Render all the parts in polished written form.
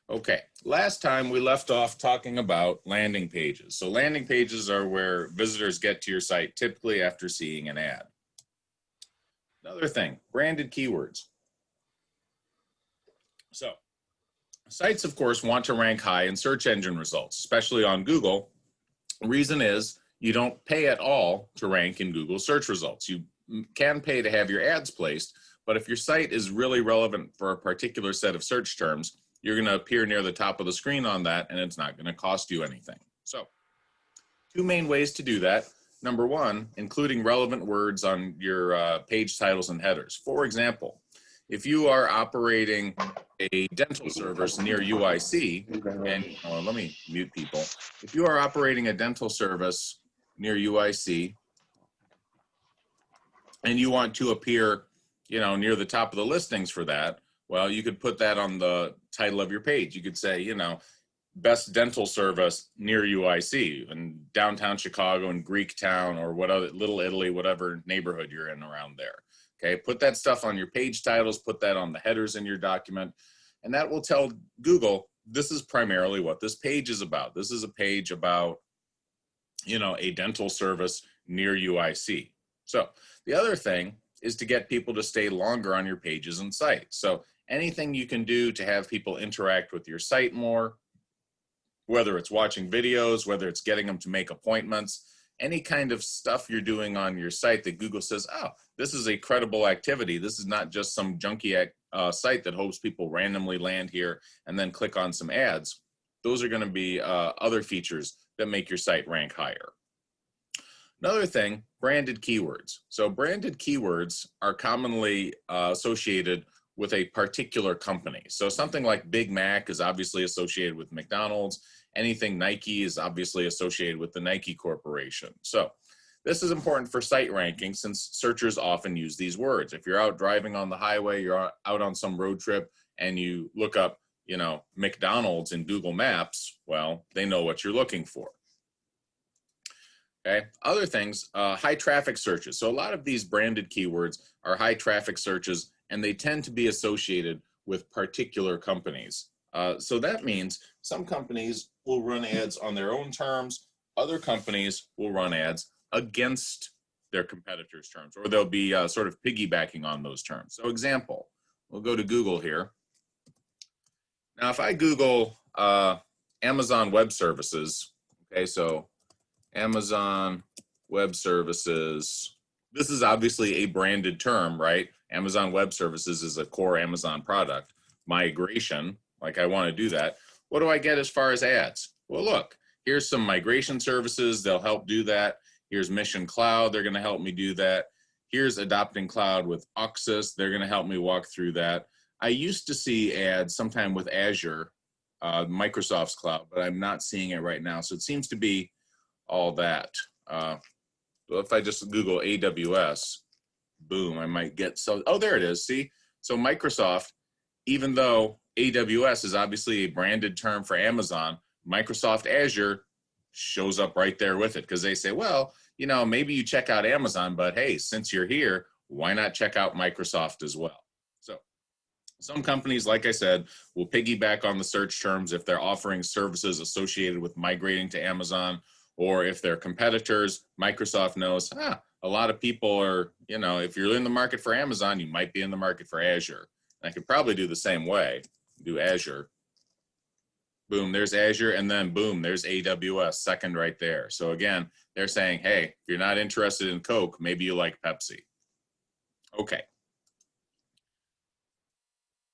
Okay, last time we left off talking about landing pages. So landing pages are where visitors get to your site typically after seeing an ad. Another thing, branded keywords. So sites, of course, want to rank high in search engine results, especially on Google. Reason is you don't pay at all to rank in Google search results. You can pay to have your ads placed, but if your site is really relevant for a particular set of search terms, you're going to appear near the top of the screen on that, and it's not going to cost you anything. So, two main ways to do that. Number one, including relevant words on your page titles and headers. For example, if you are operating a dental service near UIC, and let me mute people. If you are operating a dental service near UIC, and you want to appear, near the top of the listings for that, well, you could put that on the title of your page. You could say, best dental service near UIC in downtown Chicago and Greektown or what other Little Italy, whatever neighborhood you're in around there. Okay, put that stuff on your page titles, put that on the headers in your document, and that will tell Google this is primarily what this page is about. This is a page about, a dental service near UIC. So the other thing is to get people to stay longer on your pages and sites. So anything you can do to have people interact with your site more, whether it's watching videos, whether it's getting them to make appointments, any kind of stuff you're doing on your site that Google says, oh, this is a credible activity. This is not just some junky site that hopes people randomly land here and then click on some ads. Those are going to be other features that make your site rank higher. Another thing, branded keywords. So branded keywords are commonly associated with a particular company. So something like Big Mac is obviously associated with McDonald's. Anything Nike is obviously associated with the Nike Corporation. So this is important for site ranking since searchers often use these words. If you're out driving on the highway, you're out on some road trip and you look up, McDonald's in Google Maps, well, they know what you're looking for. Okay, other things, high traffic searches. So a lot of these branded keywords are high traffic searches and they tend to be associated with particular companies. So that means some companies will run ads on their own terms, other companies will run ads against their competitors' terms, or they'll be sort of piggybacking on those terms. So example, we'll go to Google here. Now if I Google Amazon Web Services, okay, so Amazon Web Services, this is obviously a branded term, right? Amazon Web Services is a core Amazon product. Migration, like I want to do that. What do I get as far as ads? Well, look, here's some migration services. They'll help do that. Here's Mission Cloud. They're going to help me do that. Here's Adopting Cloud with Oxus. They're going to help me walk through that. I used to see ads sometime with Azure, Microsoft's cloud, but I'm not seeing it right now. So it seems to be all that. Well, if I just Google AWS, boom, I might get oh, there it is. See, so Microsoft, even though AWS is obviously a branded term for Amazon, Microsoft Azure shows up right there with it because they say, well, maybe you check out Amazon, but hey, since you're here, why not check out Microsoft as well? So some companies, like I said, will piggyback on the search terms if they're offering services associated with migrating to Amazon, or if they're competitors. Microsoft knows, a lot of people are, if you're in the market for Amazon, you might be in the market for Azure. And I could probably do the same way, do Azure. Boom, there's Azure, and then boom, there's AWS, second right there. So again, they're saying, hey, if you're not interested in Coke, maybe you like Pepsi. Okay.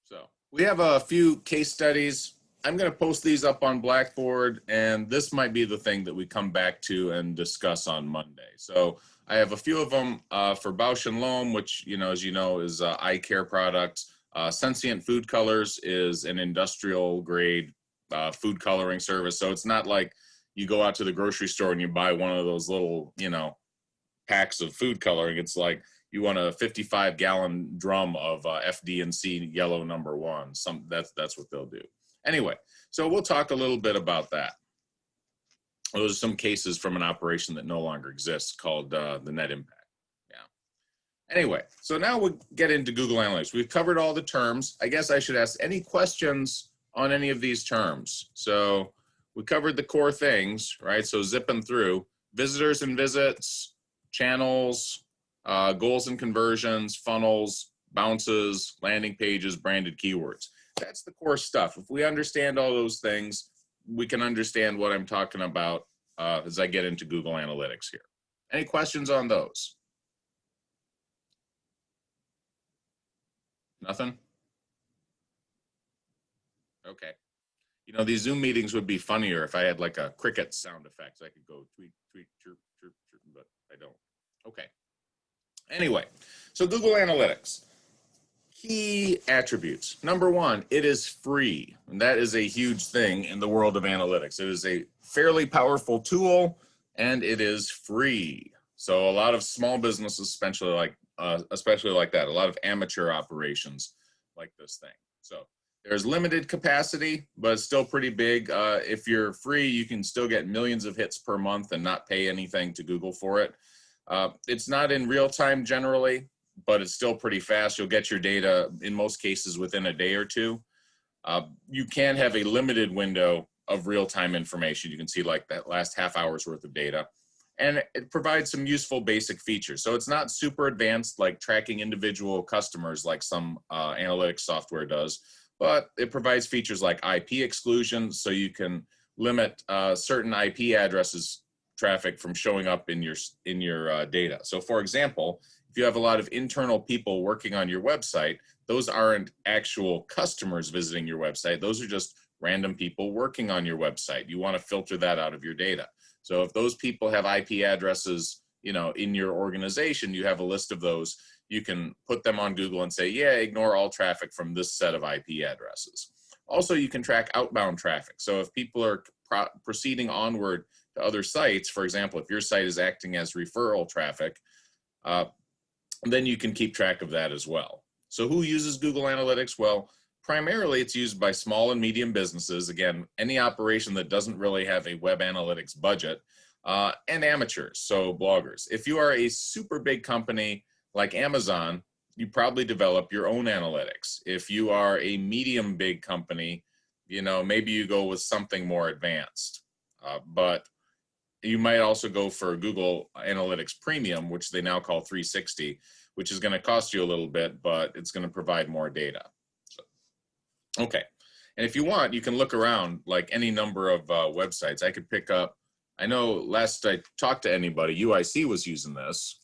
So we have a few case studies. I'm going to post these up on Blackboard, and this might be the thing that we come back to and discuss on Monday. So I have a few of them for Bausch & Lomb, which, as you know, is eye care products. Sensient Food Colors is an industrial grade food coloring service. So it's not like you go out to the grocery store and you buy one of those little, packs of food coloring. It's like you want a 55-gallon drum of FD&C yellow #1. That's what they'll do. Anyway, so we'll talk a little bit about that. Those are some cases from an operation that no longer exists called the net impact. Yeah. Anyway, so now we'll get into Google Analytics. We've covered all the terms. I guess I should ask any questions on any of these terms. So we covered the core things, right? So zipping through visitors and visits, channels, goals and conversions, funnels, bounces, landing pages, branded keywords. That's the core stuff. If we understand all those things, we can understand what I'm talking about as I get into Google Analytics here. Any questions on those? Nothing? Okay. You know, these Zoom meetings would be funnier if I had like a cricket sound effect. I could go tweet, tweet, chirp, chirp, chirp, but I don't. Okay. Anyway, so Google Analytics. Key attributes. Number one, it is free. And that is a huge thing in the world of analytics. It is a fairly powerful tool and it is free. So a lot of small businesses, especially like that, a lot of amateur operations like this thing. So there's limited capacity, but it's still pretty big. If you're free, you can still get millions of hits per month and not pay anything to Google for it. It's not in real time generally, but it's still pretty fast. You'll get your data in most cases within a day or two. You can have a limited window of real-time information. You can see like that last half hour's worth of data. And it provides some useful basic features. So it's not super advanced like tracking individual customers like some analytics software does, but it provides features like IP exclusion, so you can limit certain IP addresses traffic from showing up in your data. So for example, if you have a lot of internal people working on your website, those aren't actual customers visiting your website. Those are just random people working on your website. You want to filter that out of your data. So if those people have IP addresses, you know, in your organization, you have a list of those, you can put them on Google and say, yeah, ignore all traffic from this set of IP addresses. Also, you can track outbound traffic. So if people are proceeding onward to other sites, for example, if your site is acting as referral traffic, then you can keep track of that as well. So who uses Google Analytics? Well, primarily it's used by small and medium businesses. Again, any operation that doesn't really have a web analytics budget, and amateurs, so bloggers. If you are a super big company like Amazon, you probably develop your own analytics. If you are a medium big company, you know, maybe you go with something more advanced, but you might also go for Google Analytics Premium, which they now call 360, which is going to cost you a little bit, but it's going to provide more data. So, okay. And if you want, you can look around like any number of websites. I could pick up, I know last I talked to anybody, UIC was using this,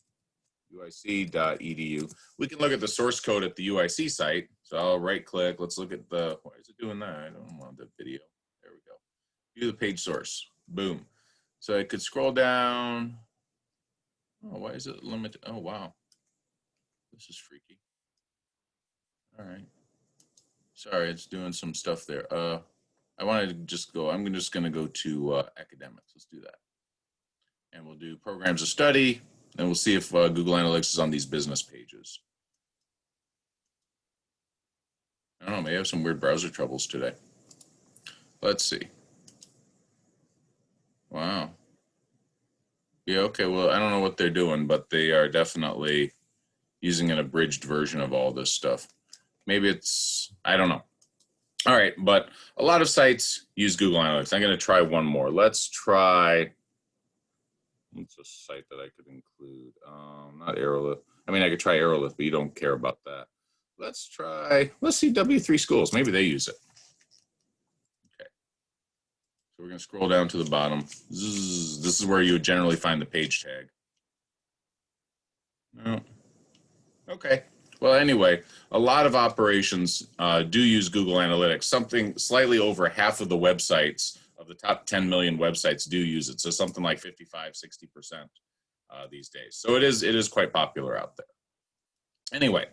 uic.edu. We can look at the source code at the UIC site. So I'll right click. Let's look at the, why is it doing that? I don't want the video. There we go. View the page source. Boom. So I could scroll down. Oh, why is it limited? Oh, wow. This is freaky. All right. Sorry, it's doing some stuff there. I wanted to just go, I'm just going to go to academics. Let's do that. And we'll do programs of study, and we'll see if Google Analytics is on these business pages. I don't know, maybe I have some weird browser troubles today. Let's see. Wow. Yeah, okay, well, I don't know what they're doing, but they are definitely using an abridged version of all this stuff. Maybe it's, I don't know. All right, but a lot of sites use Google Analytics. I'm going to try one more. Let's try, what's a site that I could include? Not Aerolith. I mean, I could try Aerolith, but you don't care about that. Let's see W3 Schools. Maybe they use it. Okay. So we're going to scroll down to the bottom. This is where you would generally find the page tag. No. Okay. Well, anyway, a lot of operations do use Google Analytics. Something slightly over half of the websites, of the top 10 million websites, do use it. So something like 55, 60% these days. So it is quite popular out there. Anyway,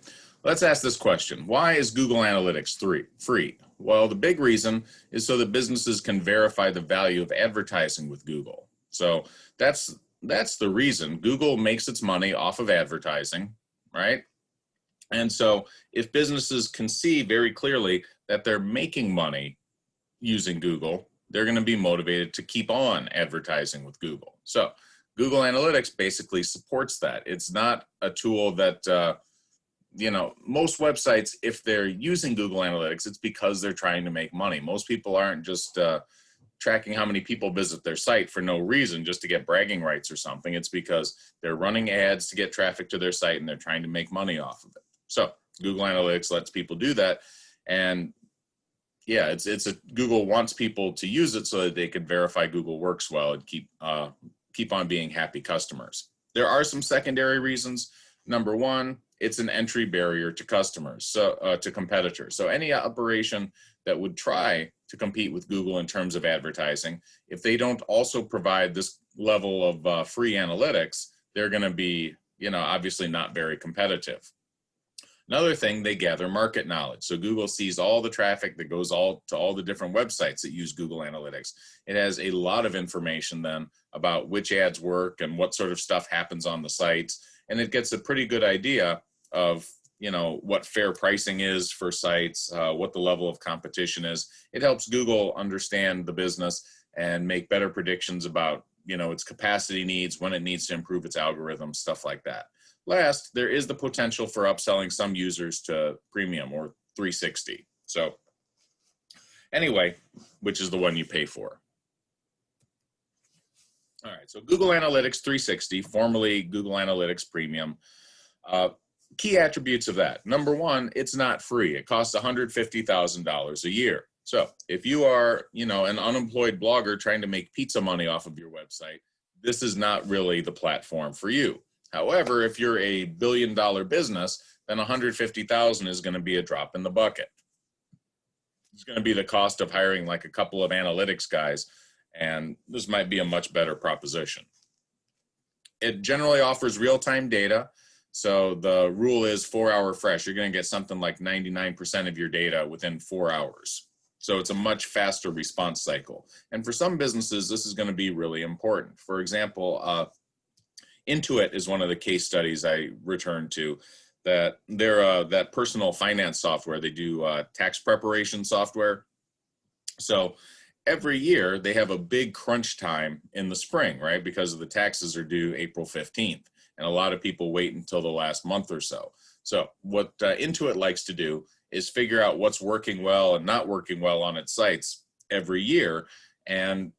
let's ask this question. Why is Google Analytics free? Well, the big reason is so that businesses can verify the value of advertising with Google. So that's the reason. Google makes its money off of advertising, right? And so if businesses can see very clearly that they're making money using Google, they're going to be motivated to keep on advertising with Google. So Google Analytics basically supports that. It's not a tool that you know, most websites, if they're using Google Analytics, it's because they're trying to make money. Most people aren't just tracking how many people visit their site for no reason, just to get bragging rights or something. It's because they're running ads to get traffic to their site and they're trying to make money off of it. So Google Analytics lets people do that. And yeah, Google wants people to use it so that they could verify Google works well and keep on being happy customers. There are some secondary reasons. Number one, it's an entry barrier to customers, so to competitors. So any operation that would try to compete with Google in terms of advertising, if they don't also provide this level of free analytics, they're going to be, you know, obviously not very competitive. Another thing, they gather market knowledge. So Google sees all the traffic that goes to all the different websites that use Google Analytics. It has a lot of information then about which ads work and what sort of stuff happens on the sites. And it gets a pretty good idea of, you know, what fair pricing is for sites, what the level of competition is. It helps Google understand the business and make better predictions about, you know, its capacity needs, when it needs to improve its algorithms, stuff like that. Last, there is the potential for upselling some users to Premium or 360. So anyway, which is the one you pay for. All right, so Google Analytics 360, formerly Google Analytics Premium. Key attributes of that. Number one, it's not free. It costs $150,000 a year. So if you are, you know, an unemployed blogger trying to make pizza money off of your website, this is not really the platform for you. However, if you're a billion-dollar business, then $150,000 is going to be a drop in the bucket. It's going to be the cost of hiring like a couple of analytics guys, and this might be a much better proposition. It generally offers real-time data. So the rule is 4-hour fresh. You're going to get something like 99% of your data within 4 hours. So it's a much faster response cycle. And for some businesses, this is going to be really important. For example, Intuit is one of the case studies I returned to. That they're that personal finance software. They do tax preparation software. So every year they have a big crunch time in the spring, right? Because the taxes are due April 15th. And a lot of people wait until the last month or so. So what Intuit likes to do is figure out what's working well and not working well on its sites every year. And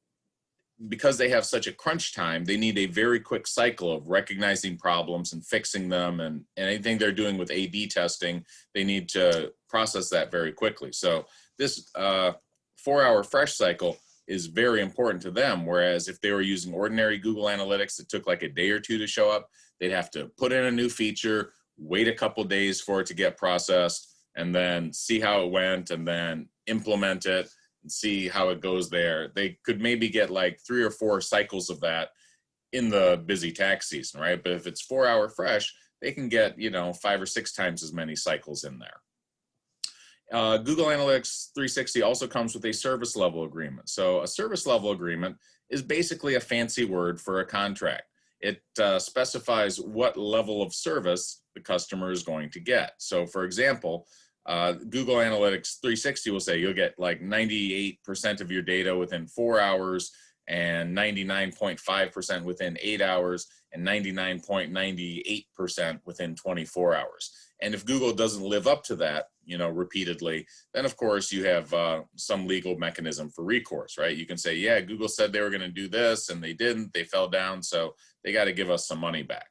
because they have such a crunch time, they need a very quick cycle of recognizing problems and fixing them, and anything they're doing with A/B testing, they need to process that very quickly. So this 4-hour fresh cycle is very important to them, whereas if they were using ordinary Google Analytics, it took like a day or two to show up. They'd have to put in a new feature, wait a couple days for it to get processed, and then see how it went, and then implement it and see how it goes there. They could maybe get like 3 or 4 cycles of that in the busy tax season, right? But if it's 4-hour fresh, they can get, you know, 5 or 6 times as many cycles in there. Google Analytics 360 also comes with a service level agreement. So a service level agreement is basically a fancy word for a contract. It specifies what level of service the customer is going to get. So for example, Google Analytics 360 will say you'll get like 98% of your data within 4 hours, and 99.5% within 8 hours, and 99.98% within 24 hours. And if Google doesn't live up to that, you know, repeatedly, then of course you have some legal mechanism for recourse, right? You can say, yeah, Google said they were going to do this and they didn't, they fell down, so they got to give us some money back.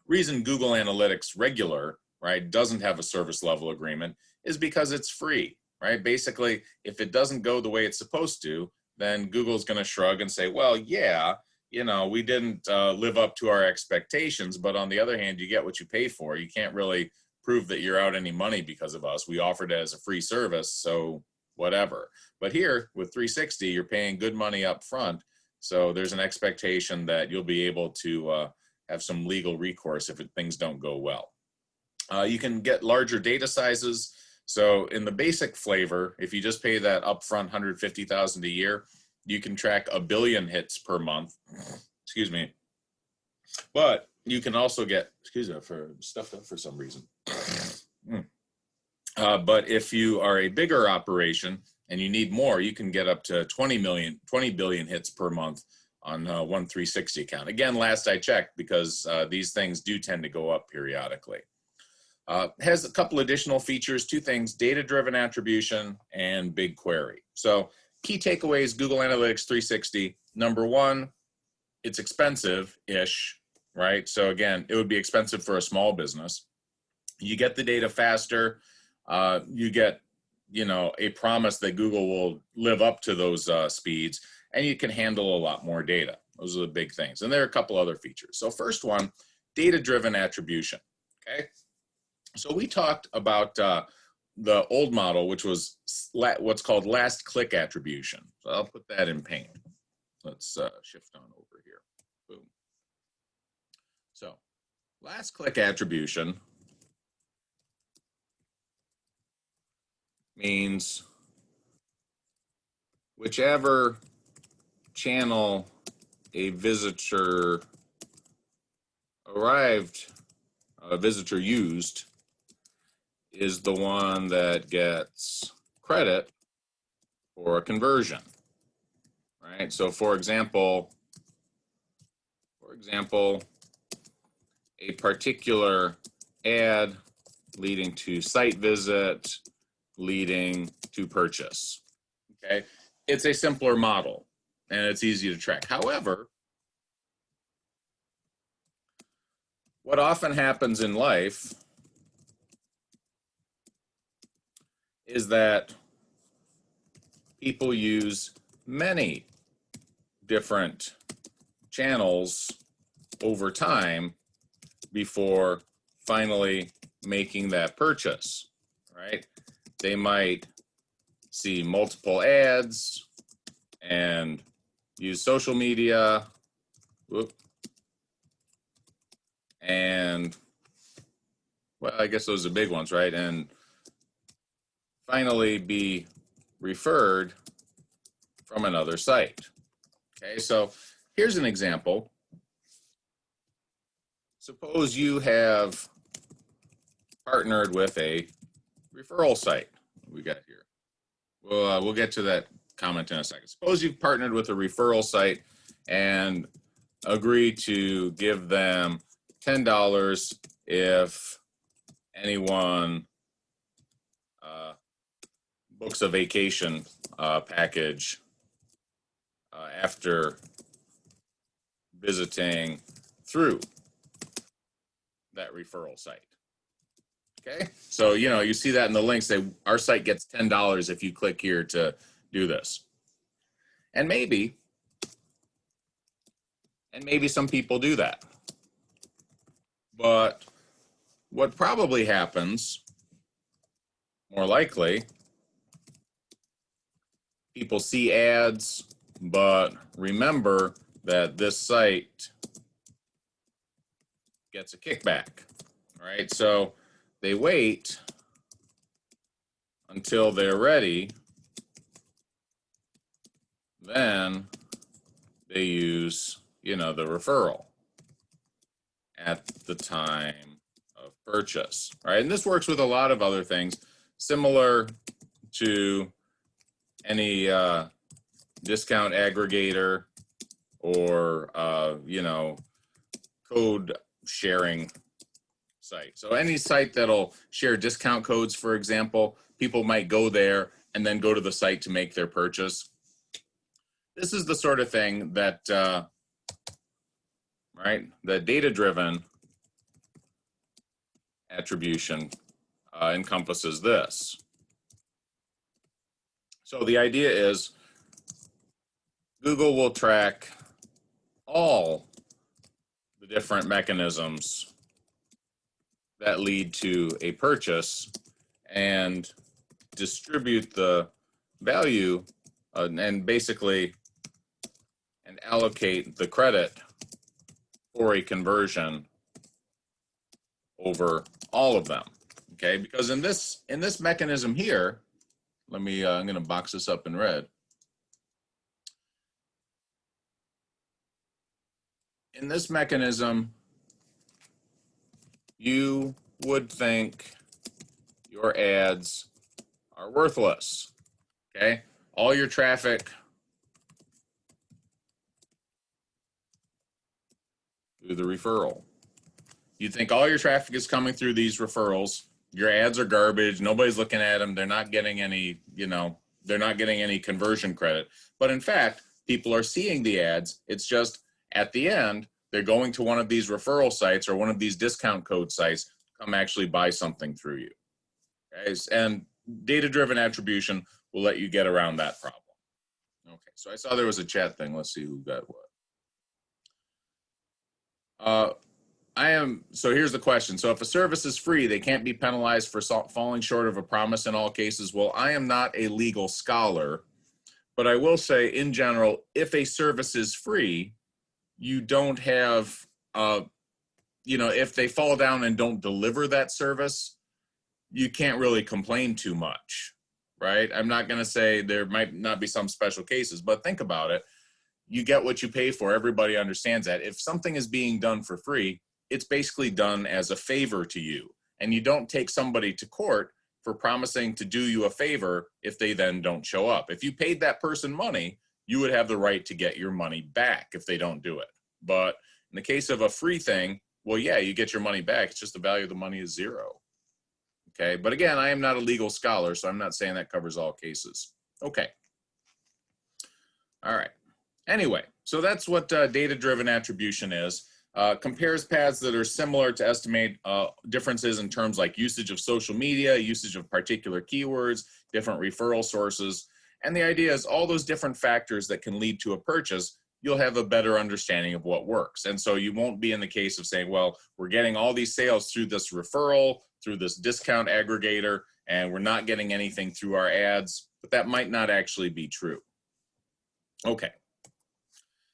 Reason Google Analytics Regular, right, doesn't have a service level agreement is because it's free, right? Basically, if it doesn't go the way it's supposed to, then Google's going to shrug and say, well, yeah, you know, we didn't live up to our expectations, but on the other hand, you get what you pay for. You can't really prove that you're out any money because of us. We offered it as a free service, so whatever. But here with 360, you're paying good money up front, so there's an expectation that you'll be able to have some legal recourse if things don't go well. You can get larger data sizes. So in the basic flavor, if you just pay that upfront $150,000 a year, you can track 1 billion hits per month. Excuse me. But you can also get, excuse me, for stuffed up for some reason. But if you are a bigger operation and you need more, you can get up to 20 billion hits per month on one 360 account. Again, last I checked, because these things do tend to go up periodically. Has a couple additional features, two things: data-driven attribution and BigQuery. So key takeaways, Google Analytics 360. Number one, it's expensive-ish, right? So again, it would be expensive for a small business. You get the data faster. You get, a promise that Google will live up to those speeds, and you can handle a lot more data. Those are the big things. And there are a couple other features. So first one, data-driven attribution, okay? So we talked about the old model, which was what's called last click attribution. So I'll put that in paint. Let's shift on over here. Boom. So last click attribution means whichever channel a visitor used is the one that gets credit for a conversion, right? So for example, a particular ad leading to site visit, leading to purchase, okay? It's a simpler model and it's easy to track. However, what often happens in life is that people use many different channels over time before finally making that purchase, right? They might see multiple ads and use social media, and well, I guess those are big ones, right? And finally be referred from another site. Okay, so here's an example. Suppose you have partnered with a referral site. What we got here? Well, we'll get to that comment in a second. Suppose you've partnered with a referral site and agree to give them $10 if anyone books a vacation package after visiting through that referral site. Okay, so you see that in the link, say our site gets $10 if you click here to do this. And maybe some people do that. But what probably happens, more likely, people see ads, but remember that this site gets a kickback, right? So they wait until they're ready, then they use, the referral at the time of purchase, right? And this works with a lot of other things, similar to any discount aggregator or, code sharing site. So any site that'll share discount codes, for example, people might go there and then go to the site to make their purchase. This is the sort of thing that, the data-driven attribution encompasses this. So the idea is Google will track all the different mechanisms that lead to a purchase and distribute the value and basically allocate the credit for a conversion over all of them. Okay, because in this mechanism here, I'm going to box this up in red. In this mechanism, you would think your ads are worthless, okay? All your traffic through the referral. You think all your traffic is coming through these referrals. Your ads are garbage. Nobody's looking at them. They're not getting any, they're not getting any conversion credit. But in fact, people are seeing the ads. It's just at the end, they're going to one of these referral sites or one of these discount code sites to come actually buy something through you. Okay? And data-driven attribution will let you get around that problem. Okay, so I saw there was a chat thing. Let's see who got what. So here's the question. So if a service is free, they can't be penalized for falling short of a promise in all cases. Well, I am not a legal scholar, but I will say in general, if a service is free, you don't have, if they fall down and don't deliver that service, you can't really complain too much, right? I'm not going to say there might not be some special cases, but think about it. You get what you pay for. Everybody understands that. If something is being done for free, it's basically done as a favor to you. And you don't take somebody to court for promising to do you a favor if they then don't show up. If you paid that person money, you would have the right to get your money back if they don't do it. But in the case of a free thing, well, yeah, you get your money back. It's just the value of the money is zero. Okay, but again, I am not a legal scholar, so I'm not saying that covers all cases. Okay. All right. Anyway, so that's what data-driven attribution is. Compares paths that are similar to estimate differences in terms like usage of social media, usage of particular keywords, different referral sources. And the idea is all those different factors that can lead to a purchase, you'll have a better understanding of what works. And so you won't be in the case of saying, well, we're getting all these sales through this referral, through this discount aggregator, and we're not getting anything through our ads, but that might not actually be true. Okay.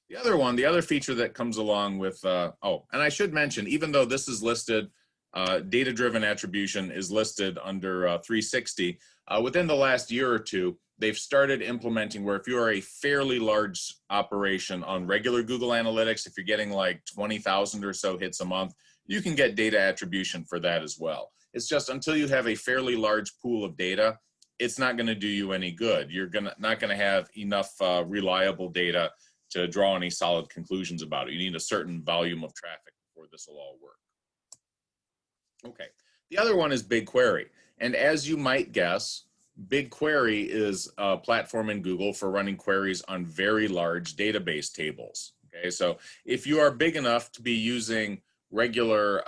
The other feature that comes along with, and I should mention, even though this is listed, data-driven attribution is listed under 360, within the last year or two, they've started implementing where if you are a fairly large operation on regular Google Analytics, if you're getting like 20,000 or so hits a month, you can get data attribution for that as well. It's just until you have a fairly large pool of data, it's not going to do you any good. You're not going to have enough reliable data to draw any solid conclusions about it. You need a certain volume of traffic before this will all work. Okay, the other one is BigQuery. And as you might guess, BigQuery is a platform in Google for running queries on very large database tables. Okay, so if you are big enough to be using regular,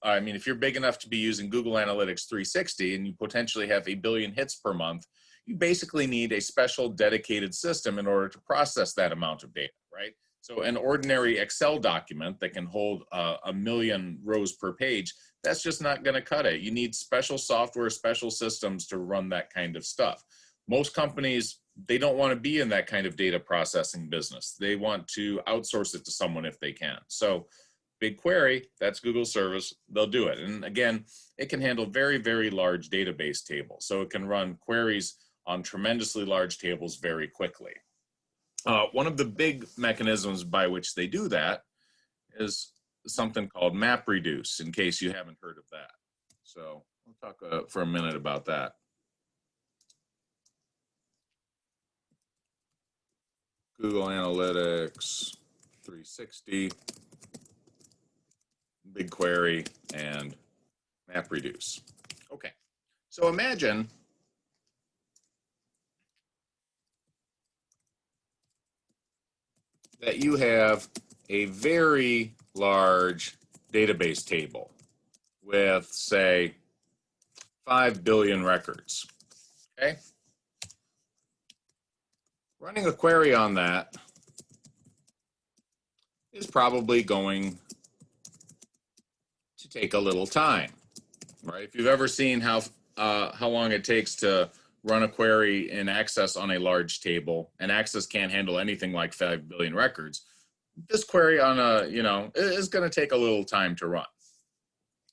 if you're big enough to be using Google Analytics 360 and you potentially have 1 billion hits per month, you basically need a special dedicated system in order to process that amount of data, right? So an ordinary Excel document that can hold 1 million rows per page, that's just not going to cut it. You need special software, special systems to run that kind of stuff. Most companies, they don't want to be in that kind of data processing business. They want to outsource it to someone if they can. So BigQuery, that's Google's service, they'll do it. And again, it can handle very, very large database tables. So it can run queries on tremendously large tables very quickly. One of the big mechanisms by which they do that is something called MapReduce, in case you haven't heard of that. So we'll talk for a minute about that. Google Analytics 360, BigQuery, and MapReduce. Okay, so imagine that you have a very large database table with, say, 5 billion records, okay? Running a query on that is probably going to take a little time, right? If you've ever seen how long it takes to run a query in Access on a large table, and Access can't handle anything like 5 billion records, this query on a, is going to take a little time to run.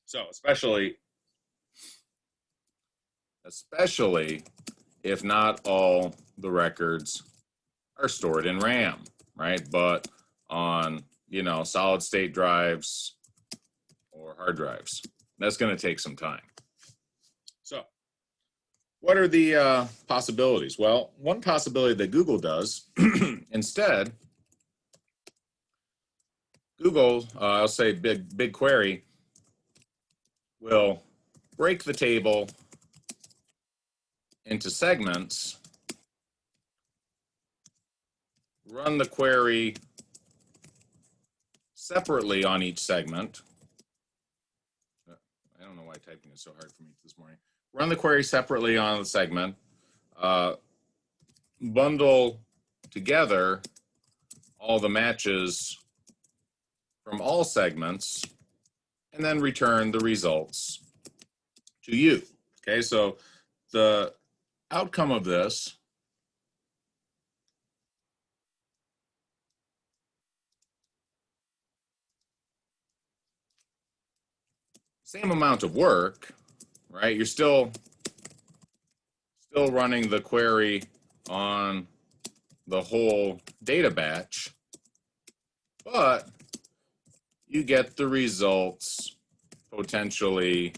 So especially if not all the records are stored in RAM, right? But on, solid state drives or hard drives, that's going to take some time. So what are the possibilities? Well, one possibility that Google does, instead, Google, I'll say BigQuery, will break the table into segments, run the query separately on each segment. I don't know why typing is so hard for me this morning. Run the query separately on the segment, bundle together all the matches from all segments, and then return the results to you. Okay, so the outcome of this same amount of work, right? You're still running the query on the whole data batch, but you get the results potentially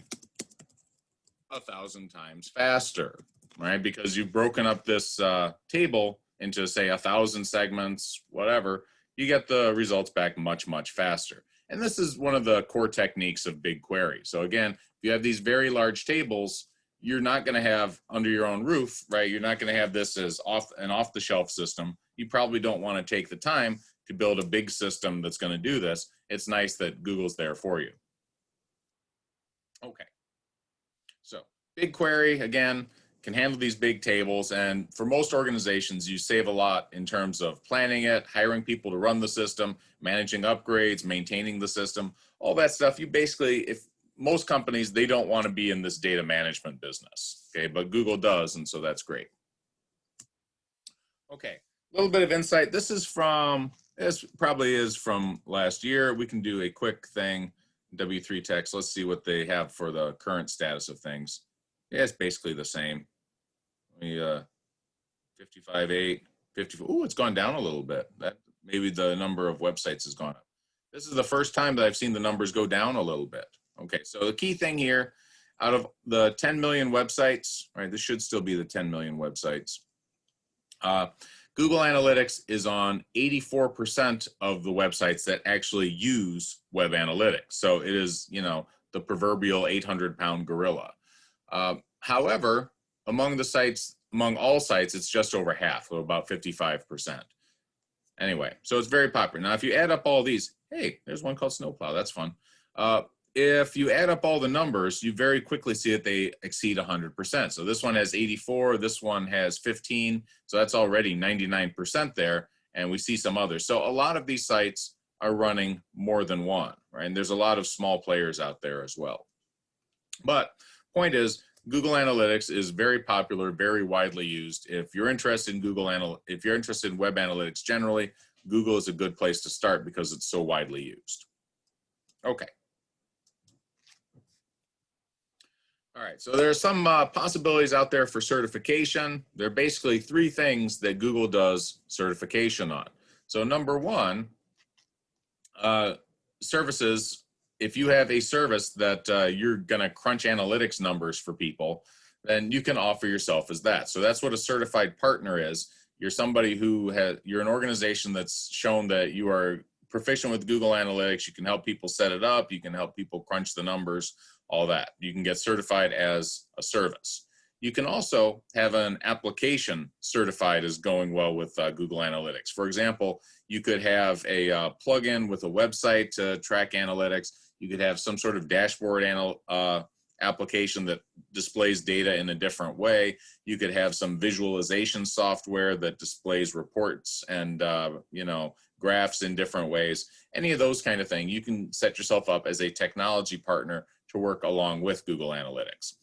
1,000 times faster, right? Because you've broken up this table into, say, 1,000 segments, whatever. You get the results back much, much faster. And this is one of the core techniques of BigQuery. So again, if you have these very large tables, you're not going to have under your own roof, right? You're not going to have this as an off-the-shelf system. You probably don't want to take the time to build a big system that's going to do this. It's nice that Google's there for you. Okay. So BigQuery, again, can handle these big tables. And for most organizations, you save a lot in terms of planning it, hiring people to run the system, managing upgrades, maintaining the system, all that stuff. You basically, if most companies, they don't want to be in this data management business, okay? But Google does, and so that's great. Okay, a little bit of insight. This probably is from last year. We can do a quick thing, W3 text. Let's see what they have for the current status of things. Yeah, it's basically the same. 55.8, 54. Ooh, it's gone down a little bit. That maybe the number of websites has gone up. This is the first time that I've seen the numbers go down a little bit. Okay, so the key thing here, out of the 10 million websites, right, this should still be the 10 million websites. Google Analytics is on 84% of the websites that actually use web analytics. So it is, you know, the proverbial 800-pound gorilla. However, among all sites, it's just over half, so about 55%. Anyway, so it's very popular. Now, if you add up all these, hey, there's one called Snowplow. That's fun. If you add up all the numbers, you very quickly see that they exceed 100%. So this one has 84, this one has 15, so that's already 99% there, and we see some others. So a lot of these sites are running more than one, right? And there's a lot of small players out there as well. But point is, Google Analytics is very popular, very widely used. If you're interested in if you're interested in web analytics generally, Google is a good place to start because it's so widely used. Okay. All right, so there are some possibilities out there for certification. There are basically three things that Google does certification on. So number one, services. If you have a service that you're going to crunch analytics numbers for people, then you can offer yourself as that. So that's what a certified partner is. You're somebody you're an organization that's shown that you are proficient with Google Analytics. You can help people set it up. You can help people crunch the numbers, all that. You can get certified as a service. You can also have an application certified as going well with Google Analytics. For example, you could have a plugin with a website to track analytics. You could have some sort of dashboard application that displays data in a different way. You could have some visualization software that displays reports and graphs in different ways. Any of those kind of things, you can set yourself up as a technology partner to work along with Google Analytics.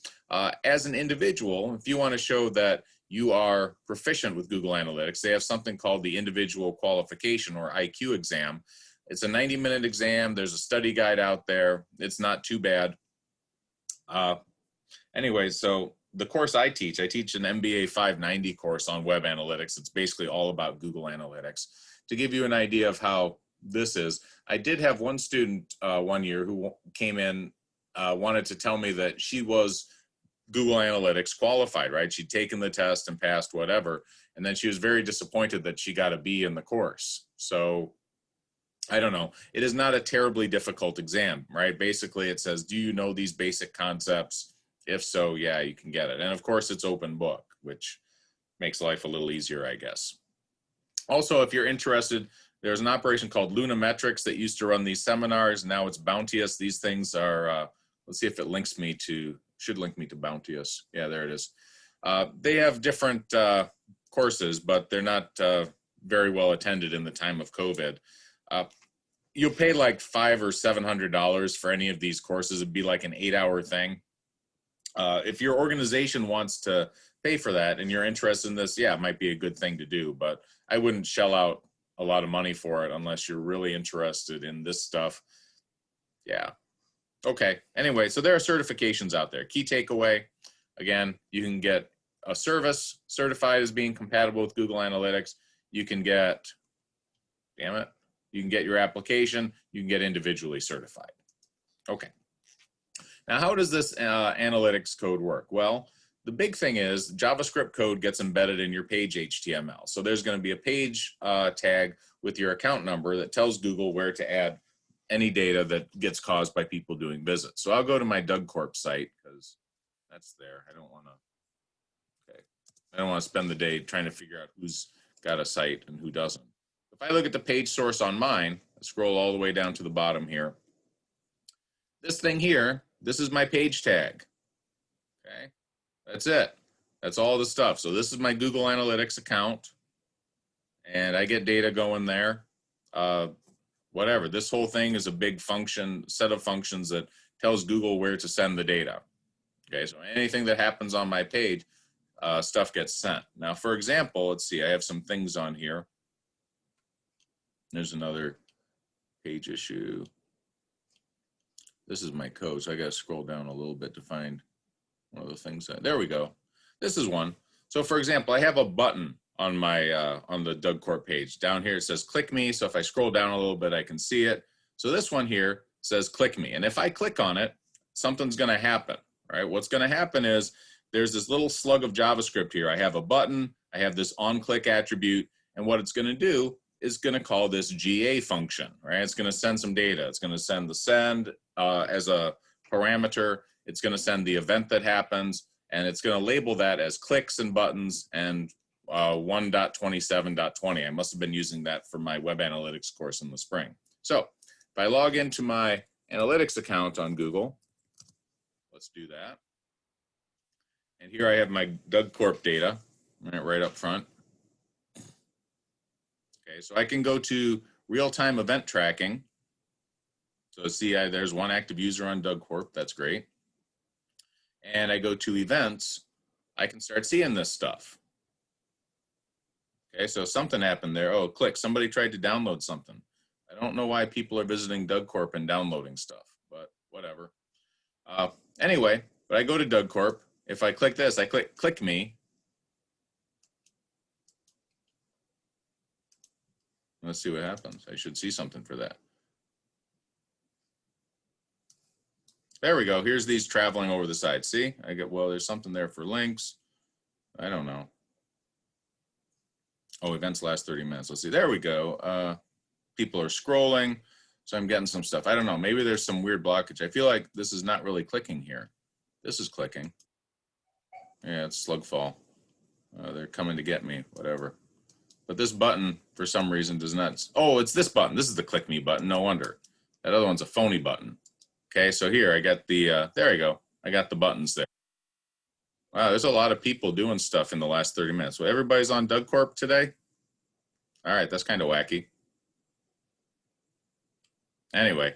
As an individual, if you want to show that you are proficient with Google Analytics, they have something called the Individual Qualification or IQ exam. It's a 90-minute exam. There's a study guide out there. It's not too bad. Anyway, so the course I teach an MBA 590 course on web analytics. It's basically all about Google Analytics. To give you an idea of how this is, I did have one student one year who came in, wanted to tell me that she was Google Analytics qualified, right? She'd taken the test and passed whatever, and then she was very disappointed that she got a B in the course. So I don't know. It is not a terribly difficult exam, right? Basically, it says, do you know these basic concepts? If so, yeah, you can get it. And of course, it's open book, which makes life a little easier, I guess. Also, if you're interested, there's an operation called Lunametrics that used to run these seminars. Now it's Bounteous. These things are, let's see if it links me to, should link me to Bounteous. Yeah, there it is. They have different courses, but they're not very well attended in the time of COVID. You'll pay like $500 or $700 for any of these courses. It'd be like an 8-hour thing. If your organization wants to pay for that and you're interested in this, yeah, it might be a good thing to do, but I wouldn't shell out a lot of money for it unless you're really interested in this stuff. Yeah. Okay. Anyway, so there are certifications out there. Key takeaway, again, you can get a service certified as being compatible with Google Analytics. You can get, damn it, you can get your application. You can get individually certified. Okay. Now, how does this analytics code work? Well, the big thing is JavaScript code gets embedded in your page HTML. So there's going to be a page tag with your account number that tells Google where to add any data that gets caused by people doing visits. So I'll go to my Doug Corp site because that's there. I don't want to, okay. I don't want to spend the day trying to figure out who's got a site and who doesn't. If I look at the page source on mine, I scroll all the way down to the bottom here. This thing here, this is my page tag, okay? That's it. That's all the stuff. So this is my Google Analytics account, and I get data going there. Whatever. This whole thing is a big function, set of functions that tells Google where to send the data. Okay, so anything that happens on my page, stuff gets sent. Now, for example, let's see, I have some things on here. There's another page issue. This is my code, so I got to scroll down a little bit to find one of the things. There we go. This is one. So, for example, I have a button on my on the Doug Corp page. Down here it says "Click Me." So if I scroll down a little bit, I can see it. So this one here says "Click Me," and if I click on it, something's going to happen. Right? What's going to happen is there's this little slug of JavaScript here. I have a button. I have this on-click attribute, and what it's going to do is going to call this GA function, right? It's going to send some data. It's going to send the send as a parameter. It's going to send the event that happens, and it's going to label that as clicks and buttons and 1.27.20. I must have been using that for my web analytics course in the spring. So if I log into my analytics account on Google, let's do that. And here I have my Doug Corp data right up front. Okay, so I can go to real-time event tracking. So see, there's one active user on Doug Corp. That's great. And I go to events. I can start seeing this stuff. Okay, so something happened there. Oh, click. Somebody tried to download something. I don't know why people are visiting Doug Corp and downloading stuff, but whatever. Anyway, but I go to Doug Corp. If I click this, I click me. Let's see what happens. I should see something for that. There we go. Here's these traveling over the side. See, I get, well, there's something there for links. I don't know. Oh, events last 30 minutes. Let's see. There we go. People are scrolling. So I'm getting some stuff. I don't know. Maybe there's some weird blockage. I feel like this is not really clicking here. This is clicking. Yeah, it's Slugfall. They're coming to get me, whatever. But this button, for some reason, does not. Oh, it's this button. This is the click me button. No wonder. That other one's a phony button. Okay, so here I got the, there you go. I got the buttons there. Wow, there's a lot of people doing stuff in the last 30 minutes. So everybody's on Doug Corp today? All right, that's kind of wacky. Anyway,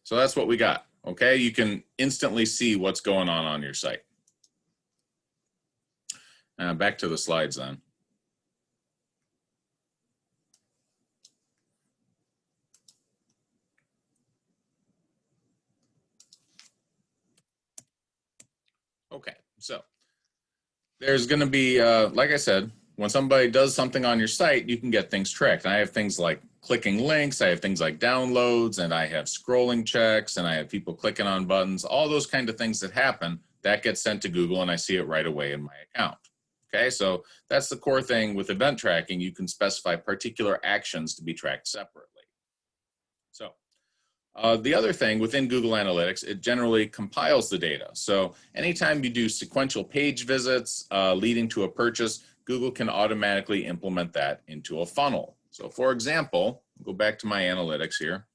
so that's what we got. Okay, you can instantly see what's going on your site. Back to the slides then. Okay, so there's going to be, like I said, when somebody does something on your site, you can get things tracked. And I have things like clicking links, I have things like downloads, and I have scrolling checks, and I have people clicking on buttons, all those kind of things that happen, that gets sent to Google, and I see it right away in my account. Okay, so that's the core thing with event tracking. You can specify particular actions to be tracked separately. So the other thing within Google Analytics, it generally compiles the data. So anytime you do sequential page visits leading to a purchase, Google can automatically implement that into a funnel. So for example, go back to my analytics here.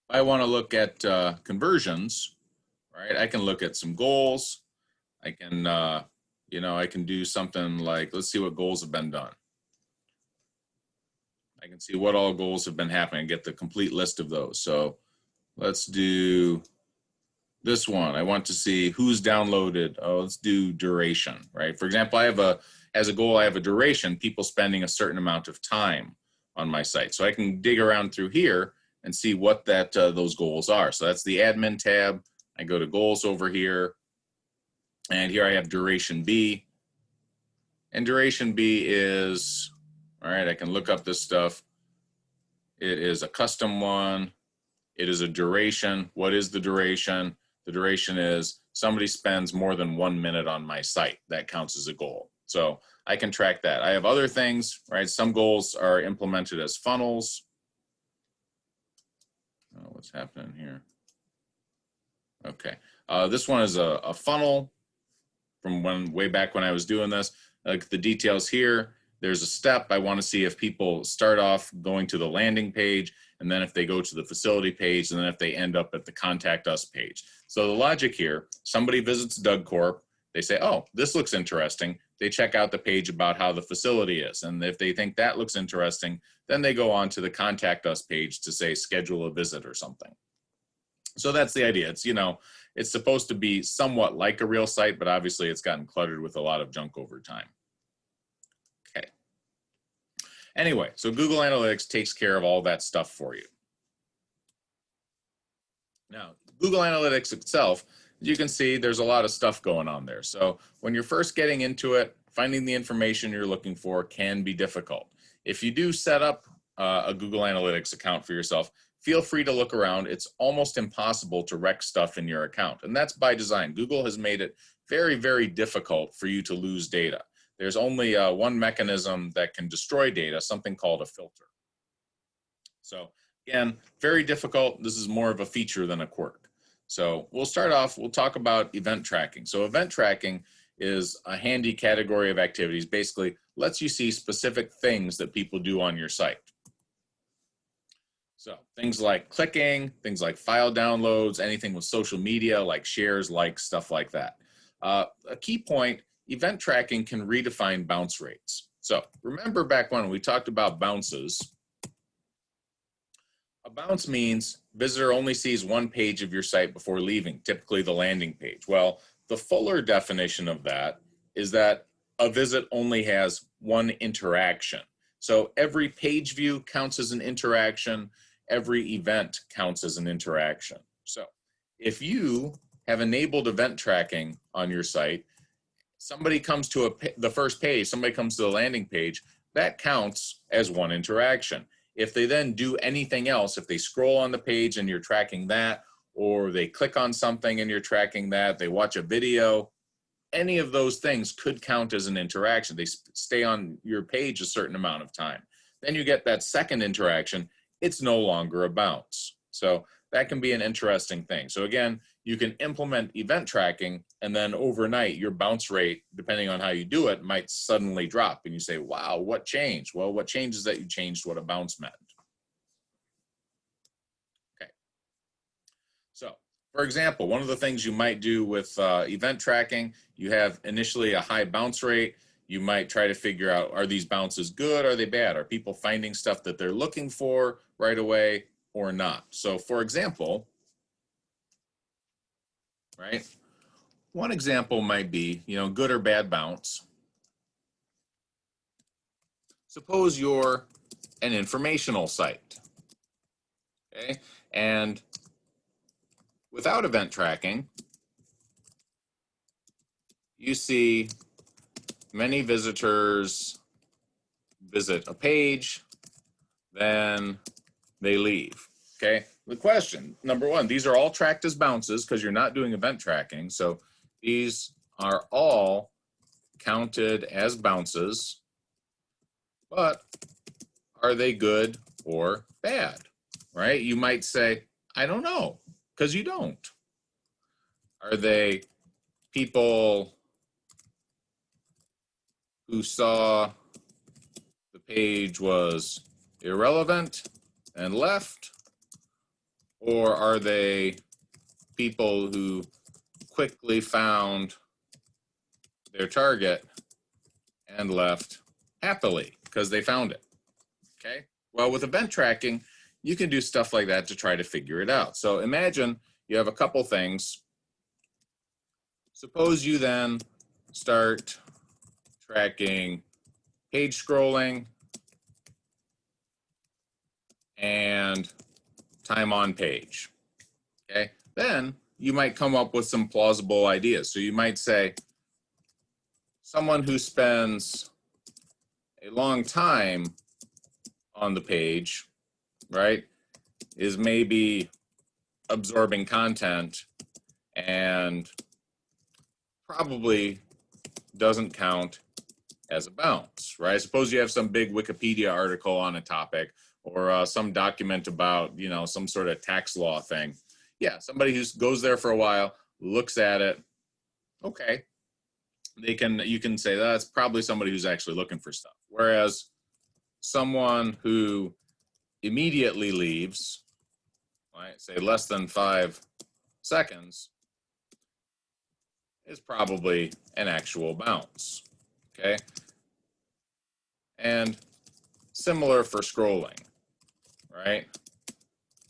If I want to look at conversions, right, I can look at some goals. I can, you know, I can do something like, let's see what goals have been done. I can see what all goals have been happening, get the complete list of those. So let's do this one. I want to see who's downloaded. Oh, let's do duration, right? For example, as a goal, I have a duration, people spending a certain amount of time on my site. So I can dig around through here and see what those goals are. So that's the admin tab. I go to goals over here, and here I have duration B. And duration B is, all right, I can look up this stuff. It is a custom one. It is a duration. What is the duration? The duration is somebody spends more than 1 minute on my site. That counts as a goal. So I can track that. I have other things, right? Some goals are implemented as funnels. Oh, what's happening here? Okay. This one is a funnel from way back when I was doing this. Like the details here, there's a step. I want to see if people start off going to the landing page, and then if they go to the facility page, and then if they end up at the contact us page. So the logic here, somebody visits Doug Corp, they say, oh, this looks interesting. They check out the page about how the facility is. And if they think that looks interesting, then they go on to the contact us page to say, schedule a visit or something. So that's the idea. It's, you know, it's supposed to be somewhat like a real site, but obviously it's gotten cluttered with a lot of junk over time. Okay. Anyway, so Google Analytics takes care of all that stuff for you. Now, Google Analytics itself, as you can see, there's a lot of stuff going on there. So when you're first getting into it, finding the information you're looking for can be difficult. If you do set up a Google Analytics account for yourself, feel free to look around. It's almost impossible to wreck stuff in your account, and that's by design. Google has made it very, very difficult for you to lose data. There's only one mechanism that can destroy data, something called a filter. So again, very difficult. This is more of a feature than a quirk. So we'll start off, we'll talk about event tracking. So event tracking is a handy category of activities, basically lets you see specific things that people do on your site. So things like clicking, things like file downloads, anything with social media like shares, likes, stuff like that. A key point, event tracking can redefine bounce rates. So remember back when we talked about bounces, a bounce means visitor only sees one page of your site before leaving, typically the landing page. Well, the fuller definition of that is that a visit only has one interaction. So every page view counts as an interaction. Every event counts as an interaction. So if you have enabled event tracking on your site, somebody comes to the first page, somebody comes to the landing page, that counts as one interaction. If they then do anything else, if they scroll on the page and you're tracking that, or they click on something and you're tracking that, they watch a video, any of those things could count as an interaction. They stay on your page a certain amount of time. Then you get that second interaction, it's no longer a bounce. So that can be an interesting thing. So again, you can implement event tracking, and then overnight your bounce rate, depending on how you do it, might suddenly drop. And you say, wow, what changed? Well, what changed is that you changed what a bounce meant. Okay. So for example, one of the things you might do with event tracking, you have initially a high bounce rate. You might try to figure out, are these bounces good? Are they bad? Are people finding stuff that they're looking for right away or not? So for example, right? One example might be, you know, good or bad bounce. Suppose you're an informational site, okay? And without event tracking, you see many visitors visit a page, then they leave, okay? The question, number one, these are all tracked as bounces because you're not doing event tracking. So these are all counted as bounces, but are they good or bad, right? You might say, I don't know, because you don't. Are they people who saw the page was irrelevant and left? Or are they people who quickly found their target and left happily because they found it? Okay. Well, with event tracking, you can do stuff like that to try to figure it out. So imagine you have a couple things. Suppose you then start tracking page scrolling and time on page. Okay. Then you might come up with some plausible ideas. So you might say, someone who spends a long time on the page, right, is maybe absorbing content and probably doesn't count as a bounce, right? Suppose you have some big Wikipedia article on a topic or some document about, you know, some sort of tax law thing. Yeah, somebody who goes there for a while, looks at it, okay, you can say that's probably somebody who's actually looking for stuff. Whereas someone who immediately leaves, right, say less than 5 seconds, is probably an actual bounce, okay? And similar for scrolling, right?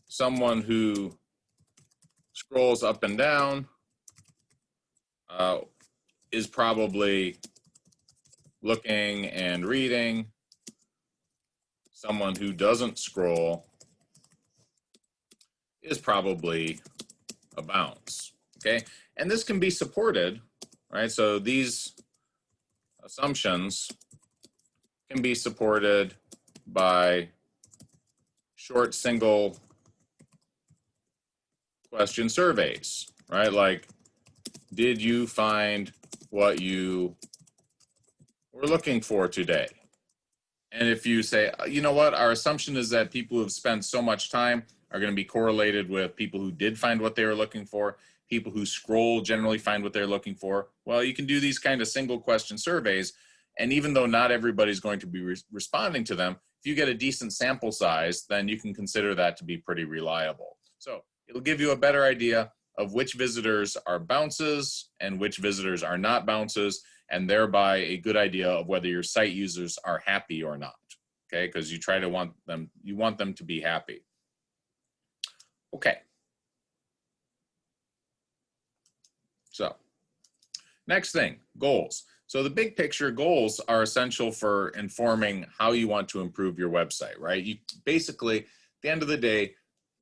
Someone who scrolls up and down is probably looking and reading. Someone who doesn't scroll is probably a bounce, okay? And this can be supported, right? So these assumptions can be supported by short single question surveys, right? Like, did you find what you were looking for today? And if you say, you know what, our assumption is that people who have spent so much time are going to be correlated with people who did find what they were looking for. People who scroll generally find what they're looking for. Well, you can do these kind of single question surveys. And even though not everybody's going to be responding to them, if you get a decent sample size, then you can consider that to be pretty reliable. So it'll give you a better idea of which visitors are bounces and which visitors are not bounces, and thereby a good idea of whether your site users are happy or not, okay? Because you want them to be happy. Okay. So next thing, goals. So the big picture goals are essential for informing how you want to improve your website, right? You basically, at the end of the day,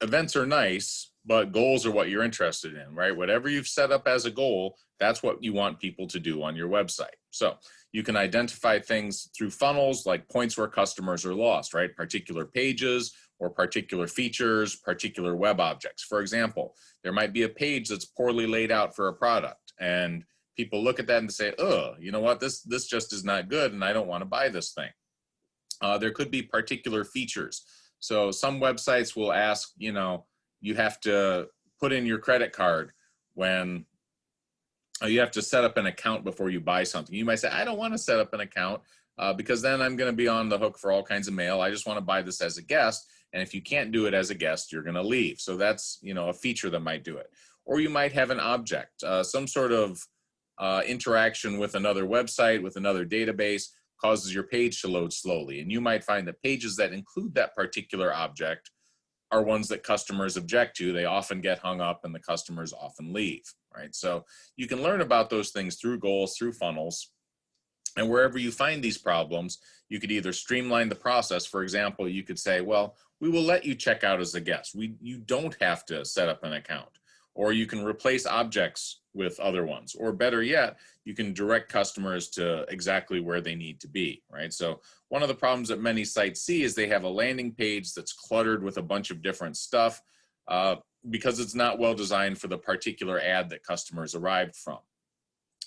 events are nice, but goals are what you're interested in, right? Whatever you've set up as a goal, that's what you want people to do on your website. So you can identify things through funnels, like points where customers are lost, right? Particular pages or particular features, particular web objects. For example, there might be a page that's poorly laid out for a product, and people look at that and say, oh, you know what, this just is not good and I don't want to buy this thing. There could be particular features. So some websites will ask, you know, you have to put in your credit card when you have to set up an account before you buy something. You might say, I don't want to set up an account because then I'm going to be on the hook for all kinds of mail. I just want to buy this as a guest. And if you can't do it as a guest, you're going to leave. So that's, you know, a feature that might do it. Or you might have an object, some sort of interaction with another website, with another database, causes your page to load slowly. And you might find that pages that include that particular object are ones that customers object to. They often get hung up and the customers often leave, right? So you can learn about those things through goals, through funnels. And wherever you find these problems, you could either streamline the process. For example, you could say, well, we will let you check out as a guest. You don't have to set up an account. Or you can replace objects with other ones. Or better yet, you can direct customers to exactly where they need to be, right? So one of the problems that many sites see is they have a landing page that's cluttered with a bunch of different stuff because it's not well designed for the particular ad that customers arrived from.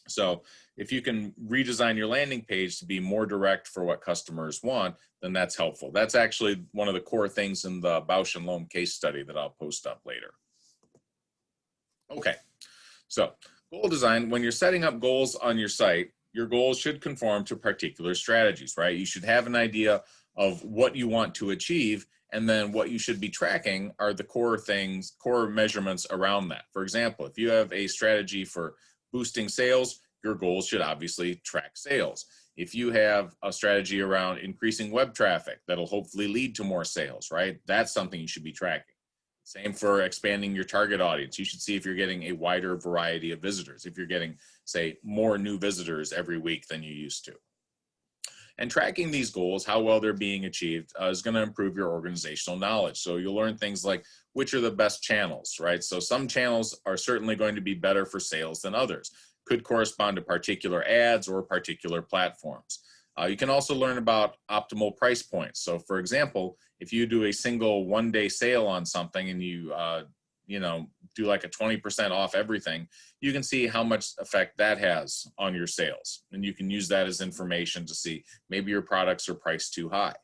So if you can redesign your landing page to be more direct for what customers want, then that's helpful. That's actually one of the core things in the Bausch and Lomb case study that I'll post up later. Okay, so goal design, when you're setting up goals on your site, your goals should conform to particular strategies, right? You should have an idea of what you want to achieve, and then what you should be tracking are the core things, core measurements around that. For example, if you have a strategy for boosting sales, your goals should obviously track sales. If you have a strategy around increasing web traffic, that'll hopefully lead to more sales, right? That's something you should be tracking. Same for expanding your target audience. You should see if you're getting a wider variety of visitors, if you're getting, say, more new visitors every week than you used to. And tracking these goals, how well they're being achieved, is going to improve your organizational knowledge. So you'll learn things like which are the best channels, right? So some channels are certainly going to be better for sales than others. Could correspond to particular ads or particular platforms. You can also learn about optimal price points. So for example, if you do a single one-day sale on something and you do like a 20% off everything, you can see how much effect that has on your sales. And you can use that as information to see maybe your products are priced too high.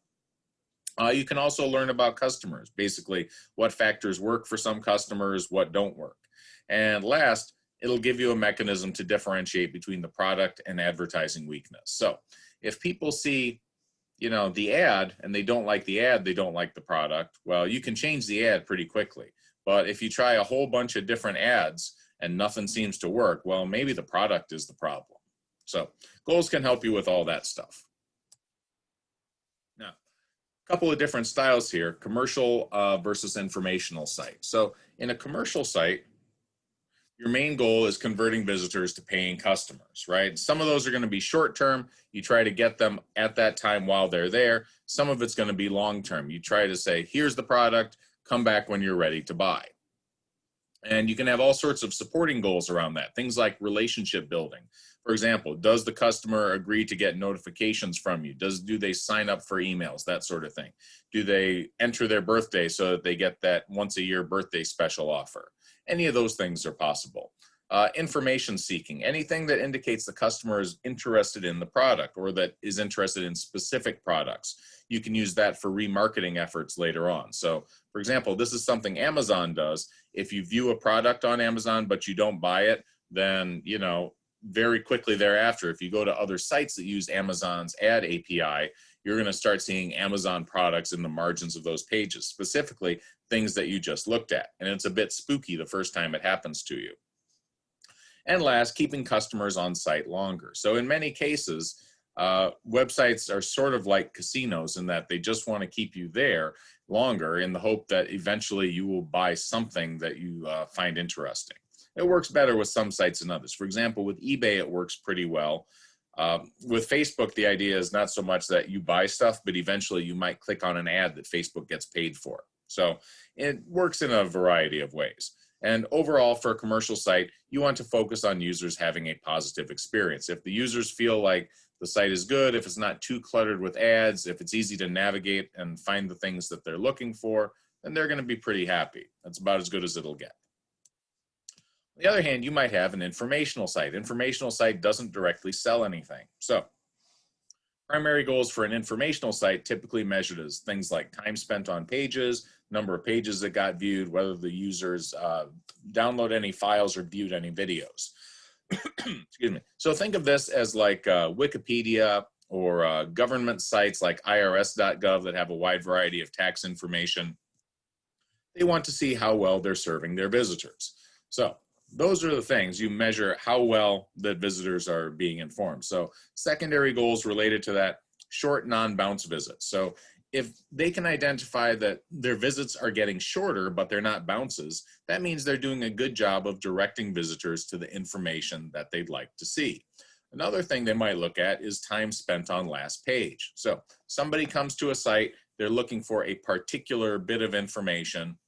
You can also learn about customers, basically what factors work for some customers, what don't work. And last, it'll give you a mechanism to differentiate between the product and advertising weakness. So if people see, the ad and they don't like the ad, they don't like the product, well, you can change the ad pretty quickly. But if you try a whole bunch of different ads and nothing seems to work, well, maybe the product is the problem. So goals can help you with all that stuff. Now, a couple of different styles here, commercial versus informational site. So in a commercial site, your main goal is converting visitors to paying customers, right? Some of those are going to be short-term. You try to get them at that time while they're there. Some of it's going to be long-term. You try to say, here's the product, come back when you're ready to buy. And you can have all sorts of supporting goals around that, things like relationship building. For example, does the customer agree to get notifications from you? Do they sign up for emails, that sort of thing? Do they enter their birthday so that they get that once a year birthday special offer? Any of those things are possible. Information seeking, anything that indicates the customer is interested in the product or that is interested in specific products. You can use that for remarketing efforts later on. So for example, this is something Amazon does. If you view a product on Amazon, but you don't buy it, then, very quickly thereafter, if you go to other sites that use Amazon's ad API, you're going to start seeing Amazon products in the margins of those pages, specifically things that you just looked at. And it's a bit spooky the first time it happens to you. And last, keeping customers on site longer. So in many cases, websites are sort of like casinos in that they just want to keep you there longer in the hope that eventually you will buy something that you find interesting. It works better with some sites than others. For example, with eBay, it works pretty well. With Facebook, the idea is not so much that you buy stuff, but eventually you might click on an ad that Facebook gets paid for. So it works in a variety of ways. And overall, for a commercial site, you want to focus on users having a positive experience. If the users feel like the site is good, if it's not too cluttered with ads, if it's easy to navigate and find the things that they're looking for, then they're going to be pretty happy. That's about as good as it'll get. On the other hand, you might have an informational site. Informational site doesn't directly sell anything. So primary goals for an informational site typically measured as things like time spent on pages, number of pages that got viewed, whether the users download any files or viewed any videos. Excuse me. So think of this as like Wikipedia or government sites like irs.gov that have a wide variety of tax information. They want to see how well they're serving their visitors. So those are the things you measure, how well the visitors are being informed. So secondary goals related to that, short non-bounce visits. So if they can identify that their visits are getting shorter, but they're not bounces, that means they're doing a good job of directing visitors to the information that they'd like to see. Another thing they might look at is time spent on last page. So somebody comes to a site, they're looking for a particular bit of information.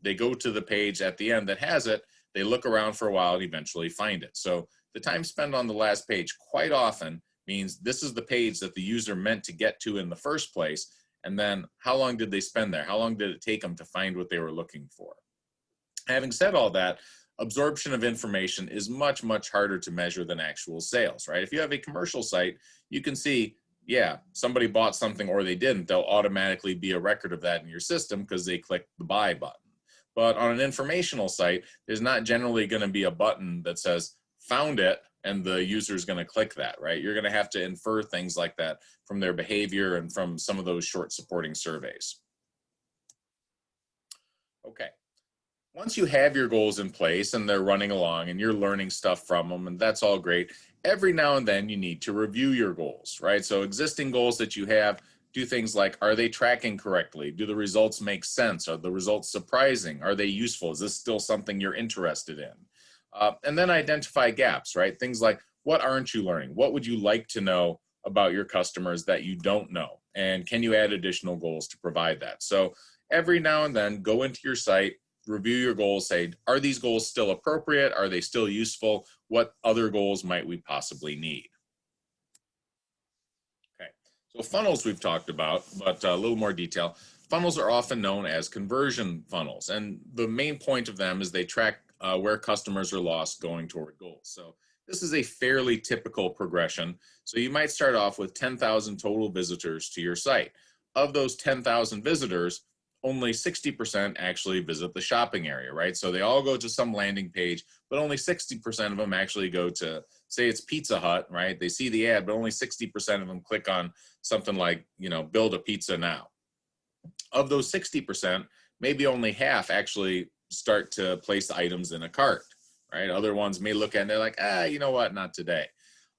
They go to the page at the end that has it, they look around for a while and eventually find it. So the time spent on the last page quite often means this is the page that the user meant to get to in the first place. And then how long did they spend there? How long did it take them to find what they were looking for? Having said all that, absorption of information is much, much harder to measure than actual sales, right? If you have a commercial site, you can see, yeah, somebody bought something or they didn't. There'll automatically be a record of that in your system because they clicked the buy button. But on an informational site, there's not generally going to be a button that says found it and the user is going to click that, right? You're going to have to infer things like that from their behavior and from some of those short supporting surveys. Okay. Once you have your goals in place and they're running along and you're learning stuff from them, and that's all great, every now and then you need to review your goals, right? So existing goals that you have, do things like, are they tracking correctly? Do the results make sense? Are the results surprising? Are they useful? Is this still something you're interested in? And then identify gaps, right? Things like, what aren't you learning? What would you like to know about your customers that you don't know? And can you add additional goals to provide that? So every now and then, go into your site, review your goals, say, are these goals still appropriate? Are they still useful? What other goals might we possibly need? Okay, so funnels we've talked about, but a little more detail. Funnels are often known as conversion funnels, and the main point of them is they track where customers are lost going toward goals. So this is a fairly typical progression. So you might start off with 10,000 total visitors to your site. Of those 10,000 visitors, only 60% actually visit the shopping area, right? So they all go to some landing page, but only 60% of them actually go to, say it's Pizza Hut, right? They see the ad, but only 60% of them click on something like, you know, build a pizza now. Of those 60%, maybe only half actually start to place items in a cart, right? Other ones may look at it and they're like, you know what, not today.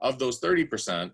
Of those 30%,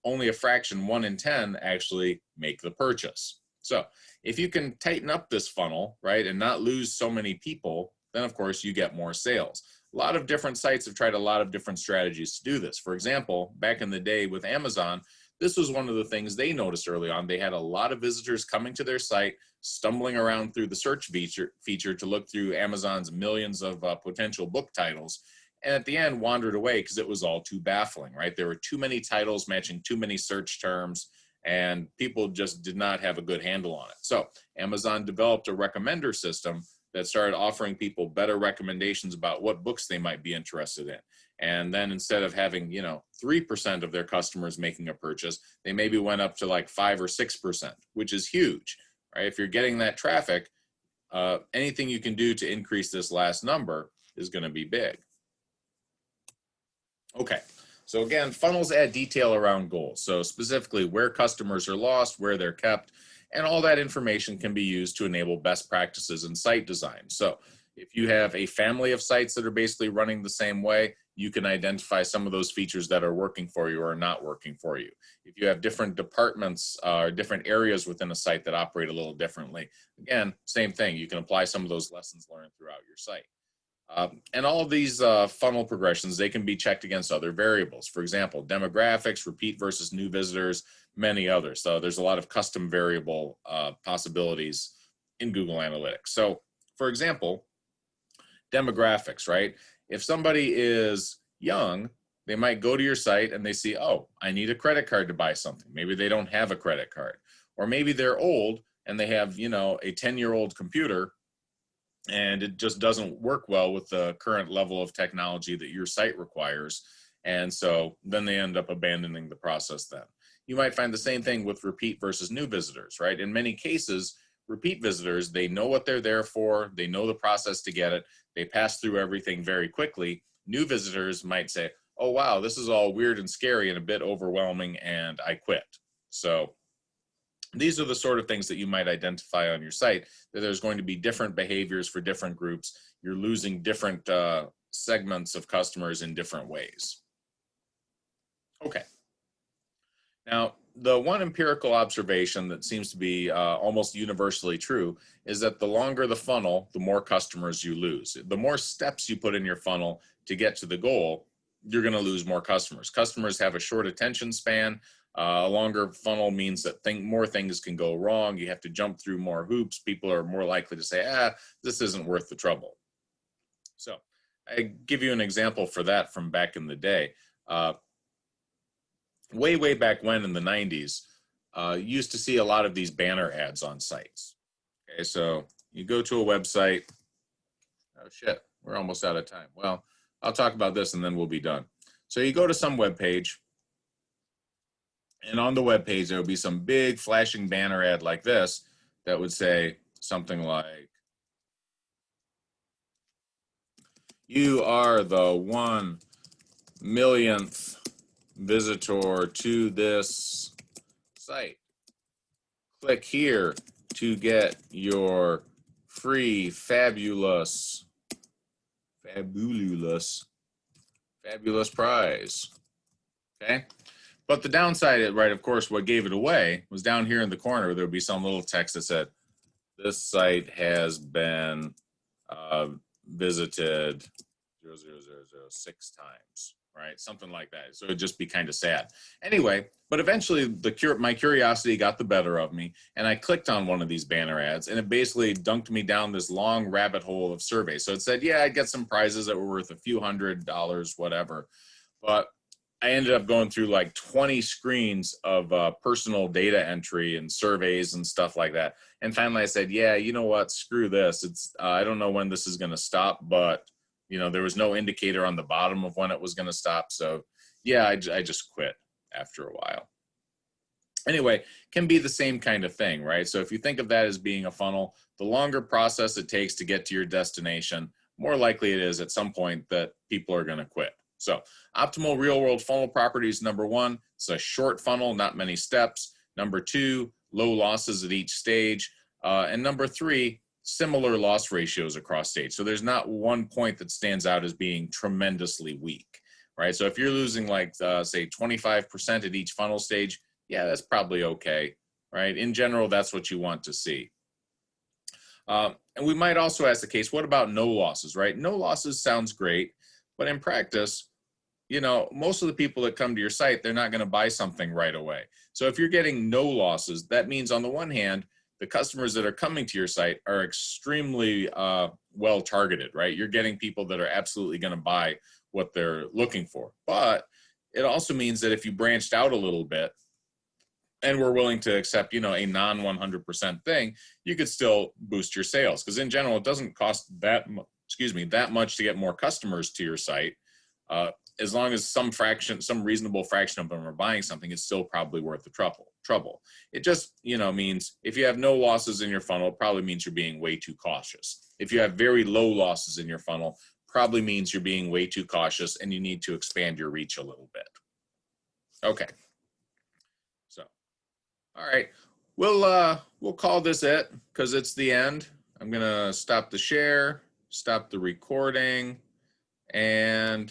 only a fraction, 1 in 10, actually make the purchase. So if you can tighten up this funnel, right, and not lose so many people, then of course you get more sales. A lot of different sites have tried a lot of different strategies to do this. For example, back in the day with Amazon, this was one of the things they noticed early on. They had a lot of visitors coming to their site, stumbling around through the search feature to look through Amazon's millions of potential book titles, and at the end wandered away because it was all too baffling, right? There were too many titles matching too many search terms, and people just did not have a good handle on it. So Amazon developed a recommender system that started offering people better recommendations about what books they might be interested in. And then instead of having, 3% of their customers making a purchase, they maybe went up to like 5 or 6%, which is huge, right? If you're getting that traffic, anything you can do to increase this last number is going to be big. Okay. So again, funnels add detail around goals. So specifically where customers are lost, where they're kept, and all that information can be used to enable best practices in site design. So if you have a family of sites that are basically running the same way, you can identify some of those features that are working for you or not working for you. If you have different departments or different areas within a site that operate a little differently, again, same thing. You can apply some of those lessons learned throughout your site. And all of these funnel progressions, they can be checked against other variables. For example, demographics, repeat versus new visitors, many others. So there's a lot of custom variable possibilities in Google Analytics. So for example, demographics, right? If somebody is young, they might go to your site and they see, oh, I need a credit card to buy something. Maybe they don't have a credit card. Or maybe they're old and they have, a 10-year-old computer and it just doesn't work well with the current level of technology that your site requires. And so then they end up abandoning the process then. You might find the same thing with repeat versus new visitors, right? In many cases, repeat visitors, they know what they're there for, they know the process to get it, they pass through everything very quickly. New visitors might say, oh wow, this is all weird and scary and a bit overwhelming and I quit. So these are the sort of things that you might identify on your site, that there's going to be different behaviors for different groups. You're losing different segments of customers in different ways. Okay. Now, the one empirical observation that seems to be almost universally true is that the longer the funnel, the more customers you lose. The more steps you put in your funnel to get to the goal, you're going to lose more customers. Customers have a short attention span. A longer funnel means that more things can go wrong. You have to jump through more hoops. People are more likely to say, this isn't worth the trouble. So I give you an example for that from back in the day. Way back when in the 90s, you used to see a lot of these banner ads on sites. Okay, so you go to a website. Oh shit, we're almost out of time. Well, I'll talk about this and then we'll be done. So you go to some web page, and on the web page there will be some big flashing banner ad like this that would say something like, "You are the 1 millionth visitor to this site. Click here to get your free fabulous prize." Okay. But the downside, right, of course, what gave it away was down here in the corner, there would be some little text that said, "This site has been visited 0.0006 times," right? Something like that. So it'd just be kind of sad. Anyway, but eventually my curiosity got the better of me, and I clicked on one of these banner ads, and it basically dunked me down this long rabbit hole of surveys. So it said, yeah, I'd get some prizes that were worth a few $100s, whatever. But I ended up going through like 20 screens of personal data entry and surveys and stuff like that. And finally I said, yeah, you know what, screw this. It's I don't know when this is going to stop, but you know, there was no indicator on the bottom of when it was going to stop. So yeah, I just quit after a while. Anyway, can be the same kind of thing, right? So if you think of that as being a funnel, the longer process it takes to get to your destination, more likely it is at some point that people are going to quit. So optimal real world funnel properties, number 1, it's a short funnel, not many steps. Number 2, low losses at each stage. And number 3, similar loss ratios across stage. So there's not one point that stands out as being tremendously weak, right? So if you're losing like say 25% at each funnel stage, yeah, that's probably okay, right? In general, that's what you want to see. And we might also ask the case, what about no losses, right? No losses sounds great, but in practice, you know, most of the people that come to your site, they're not going to buy something right away. So if you're getting no losses, that means on the one hand, the customers that are coming to your site are extremely well targeted, right? You're getting people that are absolutely going to buy what they're looking for. But it also means that if you branched out a little bit and were willing to accept, you know, a non 100% thing, you could still boost your sales, because in general, it doesn't cost that much to get more customers to your site. As long as some reasonable fraction of them are buying something, it's still probably worth the trouble. It just, you know, means if you have no losses in your funnel, it probably means you're being way too cautious. If you have very low losses in your funnel, probably means you're being way too cautious and you need to expand your reach a little bit. Okay. So, all right, we'll call this it because it's the end. I'm gonna stop the share, stop the recording, and